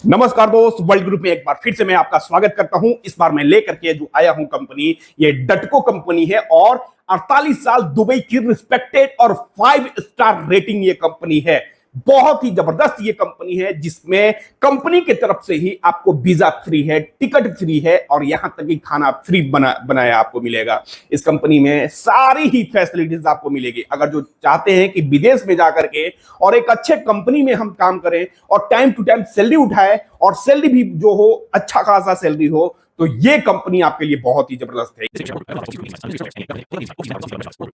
नमस्कार दोस्त, world group में एक बार फिर से मैं आपका स्वागत करता हूं। इस बार मैं लेकर के जो आया हूं कंपनी, ये डटको कंपनी है और 48 साल दुबई की रिस्पेक्टेड और 5 स्टार रेटिंग ये कंपनी है। बहुत ही जबरदस्त ये कंपनी है जिसमें कंपनी की तरफ से ही आपको वीजा फ्री है, टिकट फ्री है और यहां तक कि खाना फ्री बनाया आपको मिलेगा। इस कंपनी में सारी ही फैसिलिटीज आपको मिलेगी। अगर जो चाहते हैं कि विदेश में जाकर के और एक अच्छे कंपनी में हम काम करें और टाइम टू टाइम सैलरी उठाए और सैलरी भी जो हो अच्छा खासा सैलरी हो, तो ये कंपनी आपके लिए बहुत ही जबरदस्त है।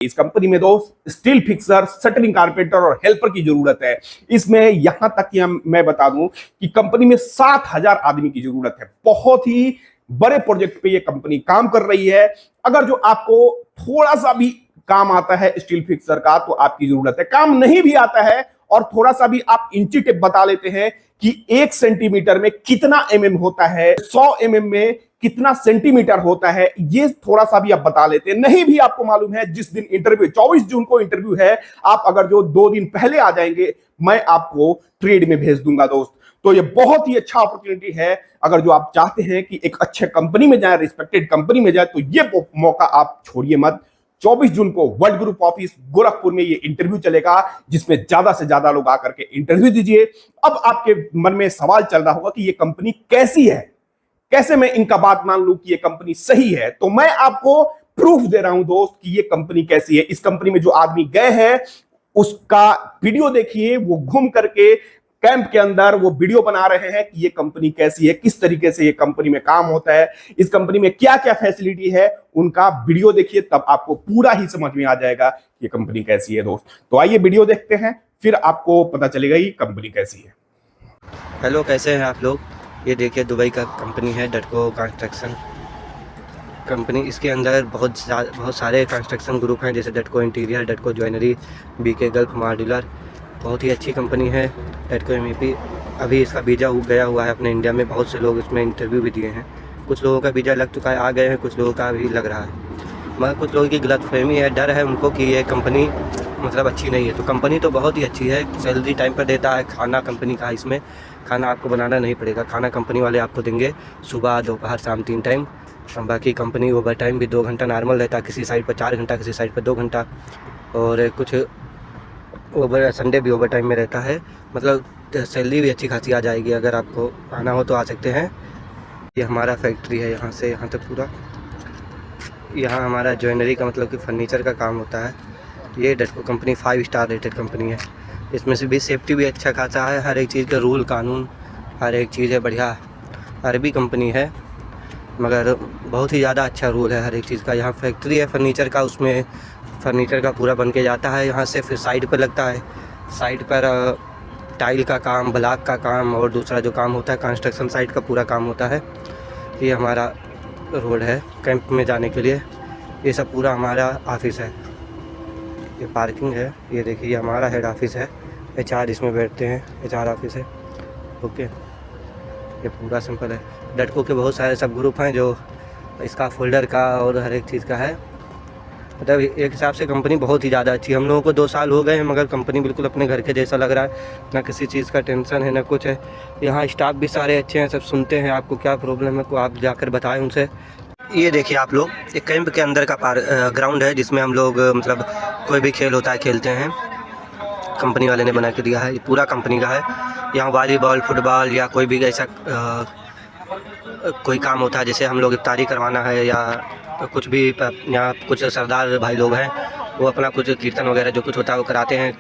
इस कंपनी में दोस्त स्टील फिक्सर, शटरिंग कारपेंटर और हेल्पर की जरूरत है। इसमें यहां तक कि मैं बता दूं कि कंपनी में 7,000 आदमी की जरूरत है। बहुत ही बड़े प्रोजेक्ट पे ये कंपनी काम कर रही है। अगर जो आपको थोड़ा सा भी काम आता है स्टील फिक्सर का तो आपकी जरूरत है। काम नहीं भी आता है और थोड़ा सा भी आप इंची टेप बता लेते हैं कि 1 सेंटीमीटर में कितना एमएम होता है, 100 एमएम में कितना सेंटीमीटर होता है, ये थोड़ा सा भी आप बता लेते हैं। नहीं भी आपको मालूम है, जिस दिन इंटरव्यू 24 जून को इंटरव्यू है, आप अगर जो 2 दिन पहले आ जाएंगे, मैं आपको ट्रेड में भेज दूंगा दोस्त। तो ये बहुत ही अच्छा अपॉर्चुनिटी है। अगर जो आप चाहते हैं कि एक अच्छे कंपनी में जाए, रिस्पेक्टेड कंपनी में जाए, तो ये मौका आप छोड़िए मत। 24 जून को वर्ल्ड ग्रुप ऑफिस गोरखपुर में ये इंटरव्यू चलेगा, जिसमें ज्यादा से ज्यादा लोग आकर के इंटरव्यू दीजिए। अब आपके मन में सवाल चल रहा होगा कि ये कंपनी कैसी है, कैसे मैं इनका बात मान लूं कि ये कंपनी सही है। तो मैं आपको प्रूफ दे रहा हूं दोस्त कि ये कंपनी कैसी है। इस कंपनी में जो आदमी गए हैं उसका वीडियो देखिए। वो घूम करके कैंप के अंदर वो वीडियो बना रहे हैं कि ये कंपनी कैसी है, किस तरीके से ये कंपनी में काम होता है, इस कंपनी में क्या क्या फैसिलिटी है। उनका वीडियो देखिए, तब आपको पूरा ही समझ में आ जाएगा कि ये कंपनी कैसी है दोस्त। तो आइए वीडियो देखते हैं, फिर आपको पता चलेगा ये कंपनी कैसी है। हेलो, कैसे हैं आप लोग। ये देखिए दुबई का कंपनी है डटको कंस्ट्रक्शन कंपनी। इसके अंदर बहुत सारे कंस्ट्रक्शन ग्रुप हैं, जैसे Dutco interior, Dutco jewellery, BK Gulf modular. बहुत ही अच्छी कंपनी है डटको एमईपी। अभी इसका वीज़ा गया हुआ है अपने इंडिया में। बहुत से लोग इसमें इंटरव्यू भी दिए हैं। कुछ लोगों का वीज़ा लग चुका है, आ गए हैं, कुछ लोगों का अभी लग रहा है। मगर कुछ लोगों की गलतफहमी है, डर है उनको कि ये कंपनी मतलब अच्छी नहीं है। तो कंपनी तो बहुत ही अच्छी है, सैलरी टाइम पर देता है, खाना कंपनी का, इसमें खाना आपको बनाना नहीं पड़ेगा। खाना कंपनी वाले आपको देंगे सुबह, दोपहर, शाम 3 टाइम। बाकी कंपनी ओवर टाइम भी 2 घंटा नॉर्मल रहता है, किसी साइड पर 4 घंटा, किसी साइड पर 2 घंटा, और कुछ ओवर संडे भी ओवर टाइम में रहता है। मतलब सैलरी भी अच्छी खासी आ जाएगी। अगर आपको आना हो तो आ सकते हैं। ये हमारा फैक्ट्री है, यहाँ से यहाँ तक पूरा। यहाँ हमारा ज्वेलरी का मतलब कि फर्नीचर का काम होता है। ये डटको कंपनी 5 स्टार रेटेड कंपनी है। इसमें से भी सेफ्टी भी अच्छा खासा है, हर एक चीज़ का रूल कानून हर एक चीज़ है बढ़िया। अरबी कंपनी है मगर बहुत ही ज़्यादा अच्छा रूल है हर एक चीज़ का। यहाँ फैक्ट्री है फर्नीचर का, उसमें फर्नीचर का पूरा बन के जाता है यहाँ से, फिर साइड पर लगता है। साइड पर टाइल का काम, ब्लॉक का काम और दूसरा जो काम होता है कंस्ट्रक्शन साइट का पूरा काम होता है। ये हमारा रोड है कैंप में जाने के लिए। ये सब पूरा हमारा ऑफिस है। ये पार्किंग है। ये देखिए, ये हमारा हेड ऑफिस है। HR इसमें बैठते हैं, HR ऑफिस है। ओके, ये पूरा सिंपल है। डटको के बहुत सारे सब ग्रुप हैं जो इसका फोल्डर का और हर एक चीज़ का है। मतलब एक हिसाब से कंपनी बहुत ही ज़्यादा अच्छी है। हम लोगों को 2 साल हो गए हैं मगर कंपनी बिल्कुल अपने घर के जैसा लग रहा है। ना किसी चीज़ का टेंशन है ना कुछ है। यहाँ स्टाफ भी सारे अच्छे हैं, सब सुनते हैं आपको क्या प्रॉब्लम है को आप जाकर बताएं उनसे। ये देखिए आप लोग, एक कैंप के अंदर का ग्राउंड है जिसमें हम लोग मतलब कोई भी खेल होता है खेलते हैं। कंपनी वाले ने बना के दिया है, ये पूरा कंपनी का है। यहाँ वॉलीबॉल, फुटबॉल या कोई भी ऐसा कोई काम होता है, जैसे हम लोग इफ्तारी करवाना है या कुछ भी। यहाँ कुछ सरदार भाई लोग हैं, वो अपना कुछ कीर्तन वगैरह जो कुछ होता है वो कराते हैं,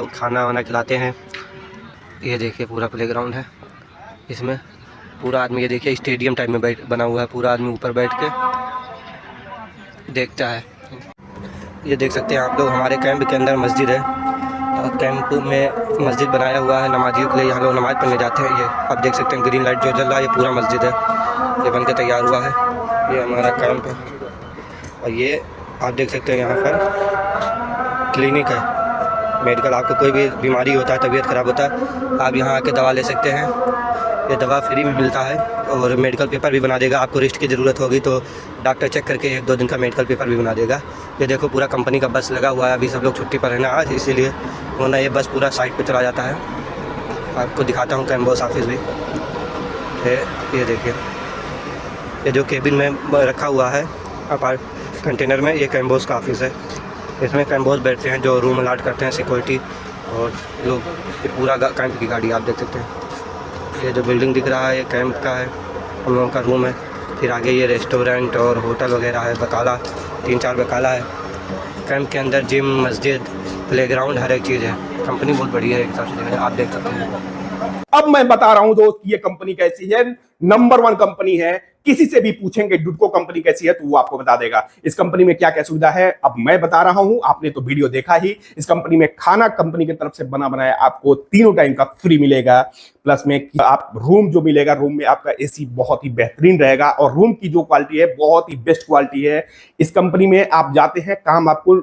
खाना वाना खिलाते हैं। ये देखिए पूरा प्लेग्राउंड है। इसमें पूरा आदमी, ये देखिए स्टेडियम टाइप में बना हुआ है। पूरा आदमी ऊपर बैठ के देखता है। ये देख सकते हैं आप लोग, हमारे कैंप के अंदर मस्जिद है। कैंप में मस्जिद बनाया हुआ है नमाजियों के लिए, यहाँ लोग नमाज़ पढ़ने जाते हैं। ये आप देख सकते हैं ग्रीन लाइट जो जल रहा है, ये पूरा मस्जिद है, ये बन के तैयार हुआ है। ये हमारा कैंप है। और ये आप देख सकते हैं यहाँ पर क्लिनिक है, मेडिकल। आपको कोई भी बीमारी होता है, तबीयत ख़राब होता है, आप यहाँ आके दवा ले सकते हैं। ये दवा फ्री में मिलता है और मेडिकल पेपर भी बना देगा। आपको रेस्ट की ज़रूरत होगी तो डॉक्टर चेक करके 1-2 दिन का मेडिकल पेपर भी बना देगा। ये देखो पूरा कंपनी का बस लगा हुआ है। अभी सब लोग छुट्टी पर है ना आज, इसीलिए, वरना ये बस पूरा साइड पे चला जाता है। आपको दिखाता हूँ कैम्बोस ऑफिस भी है। ये देखिए, ये जो केबिन में रखा हुआ है अपार्ट कंटेनर में, ये कैम्बोस का ऑफिस है। इसमें कैम्बोस बैठते हैं जो रूम अलाट करते हैं सिक्योरिटी और लोग। ये पूरा कैंप की गाड़ी आप देख सकते हैं। ये जो बिल्डिंग दिख रहा है ये कैंप का है, हम लोगों का रूम है। फिर आगे ये रेस्टोरेंट और होटल वगैरह है, बकाला 3-4 बकाला है। कैंप के अंदर जिम, मस्जिद, प्लेग्राउंड, हर एक चीज़ है। कंपनी बहुत बढ़िया है, एक हिसाब से आप देख सकते हैं। अब मैं बता रहा हूं दोस्त ये कंपनी कैसी है। नंबर 1 कंपनी है। किसी से भी पूछेंगे डुडको कंपनी कैसी है तो वो आपको बता देगा। इस कंपनी में क्या क्या सुविधा है अब मैं बता रहा हूं, आपने तो वीडियो देखा ही। इस कंपनी में खाना कंपनी की तरफ से बना बनाया आपको 3 टाइम का फ्री मिलेगा। प्लस में आप रूम जो मिलेगा, रूम में आपका एसी बहुत ही बेहतरीन रहेगा और रूम की जो क्वालिटी है बहुत ही बेस्ट क्वालिटी है। इस कंपनी में आप जाते हैं, काम आपको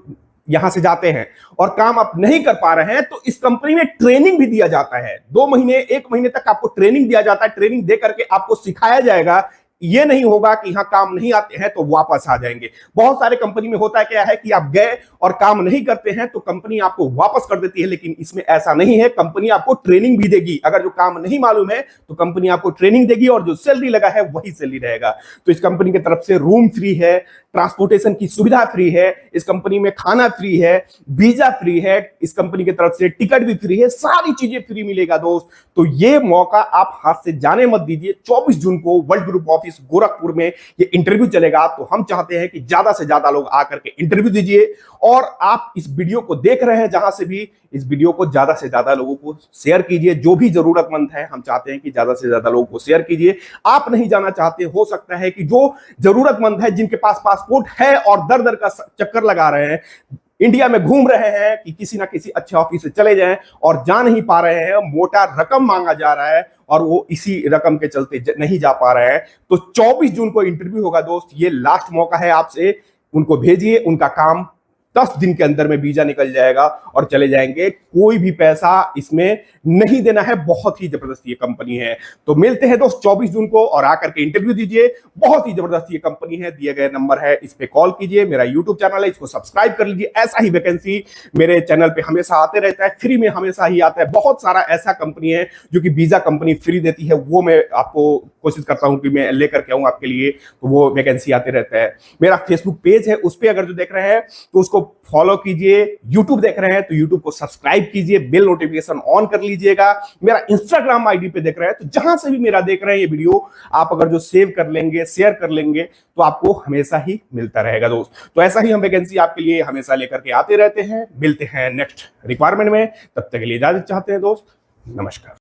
यहां से जाते हैं और काम आप नहीं कर पा रहे हैं तो इस कंपनी में ट्रेनिंग भी दिया जाता है। 2 महीने 1 महीने तक आपको ट्रेनिंग दिया जाता है। ट्रेनिंग दे करके आपको सिखाया जाएगा। ये नहीं होगा कि यहां काम नहीं आते हैं तो वापस आ जाएंगे। बहुत सारे कंपनी में होता है क्या है कि आप गए और काम नहीं करते हैं तो कंपनी आपको वापस कर देती है, लेकिन इसमें ऐसा नहीं है। कंपनी आपको ट्रेनिंग भी देगी। अगर जो काम नहीं मालूम है तो कंपनी आपको ट्रेनिंग देगी और जो सैलरी लगा है वही सैलरी रहेगा। तो इस कंपनी की तरफ से रूम फ्री है, ट्रांसपोर्टेशन की सुविधा फ्री है, इस कंपनी में खाना फ्री है, वीजा फ्री है, इस कंपनी की तरफ से टिकट भी फ्री है, सारी चीजें फ्री मिलेगा दोस्त। तो ये मौका आप हाथ से जाने मत दीजिए। 24 जून को वर्ल्ड ग्रुप ऑफिस गोरखपुर में ये इंटरव्यू चलेगा। तो हम चाहते हैं कि ज्यादा से ज्यादा लोग आकर के इंटरव्यू दीजिए और आप इस वीडियो को देख रहे हैं जहां से भी, इस वीडियो को ज्यादा से ज्यादा लोगों को शेयर कीजिए। जो भी जरूरतमंद है हम चाहते हैं कि ज्यादा से ज्यादा लोगों को शेयर कीजिए। आप नहीं जाना चाहते, हो सकता है कि जो जरूरतमंद है, जिनके पास पासपोर्ट है और दर दर का चक्कर लगा रहे हैं, इंडिया में घूम रहे हैं कि किसी ना किसी अच्छे ऑफिस से चले जाएं और जा नहीं पा रहे हैं, मोटा रकम मांगा जा रहा है और वो इसी रकम के चलते नहीं जा पा रहे हैं, तो 24 जून को इंटरव्यू होगा दोस्त। ये लास्ट मौका है आपसे, उनको भेजिए। उनका काम 10 दिन के अंदर में वीजा निकल जाएगा और चले जाएंगे। कोई भी पैसा इसमें नहीं देना है। बहुत ही जबरदस्त ये कंपनी है। तो मिलते हैं दोस्त 24 जून को और आकर के इंटरव्यू दीजिए। बहुत ही जबरदस्त ये कंपनी है। दिए गए नंबर है, इस पे कॉल कीजिए। मेरा यूट्यूब चैनल है, इसको सब्सक्राइब कर लीजिए। ऐसा ही वैकेंसी मेरे चैनल पे हमेशा आते रहता है, फ्री में हमेशा ही आता है। बहुत सारा ऐसा कंपनी है जो कि वीजा कंपनी फ्री देती है, वो मैं आपको कोशिश करता हूं कि मैं लेकर के आऊं आपके लिए। तो वो वैकेंसी आते रहता है। मेरा फेसबुक पेज है, उस पर अगर जो देख रहे हैं तो उसको फॉलो कीजिए। यूट्यूब देख रहे हैं तो यूट्यूब को सब्सक्राइब कीजिए, बेल नोटिफिकेशन ऑन कर लीजिएगा। मेरा इंस्टाग्राम आईडी पे देख रहे हैं तो जहां से भी मेरा देख रहे हैं ये वीडियो, आप अगर जो सेव कर लेंगे, शेयर कर लेंगे तो आपको हमेशा ही मिलता रहेगा दोस्त। तो ऐसा ही हम वैकेंसी आपके लिए हमेशा लेकर के आते रहते हैं। मिलते हैं नेक्स्ट रिक्वायरमेंट में, तब तक के लिए इजाजत चाहते हैं दोस्त। नमस्कार।